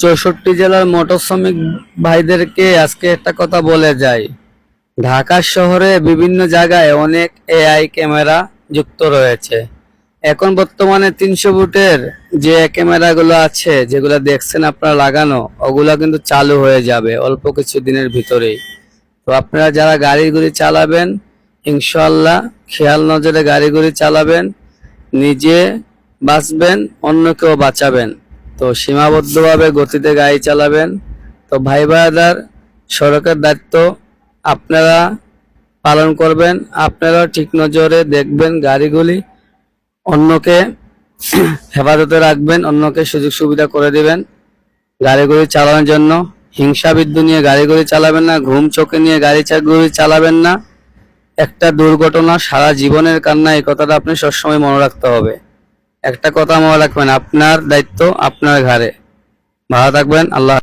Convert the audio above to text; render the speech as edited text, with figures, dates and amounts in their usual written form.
64 জেলার মোটর শ্রমিক ভাইদেরকে আজকে একটা কথা বলে যাই। ঢাকা শহরে বিভিন্ন জায়গায় অনেক এআই ক্যামেরা যুক্ত রয়েছে। এখন বর্তমানে 300 ফুটের যে ক্যামেরাগুলো আছে, যেগুলো দেখছেন আপনারা লাগানো, ওগুলা কিন্তু চালু হয়ে যাবে অল্প কিছু দিনের ভিতরেই। তো আপনারা যারা গাড়িগুলি চালাবেন, ইনশাআল্লাহ খেয়াল নজরে গাড়িগুলি চালাবেন, নিজে বাঁচবেন, অন্যকেও বাঁচাবেন। তো সীমাবদ্ধভাবে গতিতে গাড়ি চালাবেন। তো ভাই ভাইয়াদের সড়কের দায়িত্ব আপনারা পালন করবেন, আপনারা ঠিক নজরে দেখবেন গাড়িগুলি, অন্যকে হেফাজতে রাখবেন, অন্যকে সুযোগ সুবিধা করে দিবেন গাড়িগুলি চালানোর জন্য। হিংসা বিদ্বেষ নিয়ে গাড়িগুলি চালাবেন না, ঘুম চোখে নিয়ে গাড়িগুলি চালাবেন না। একটা দুর্ঘটনা সারা জীবনের কান্না, এই কথাটা আপনি সবসময় মনে রাখতে হবে। একটা কথা মনে রাখবেন, আপনার দায়িত্ব আপনার ঘাড়ে। ভালো থাকবেন, আল্লাহ।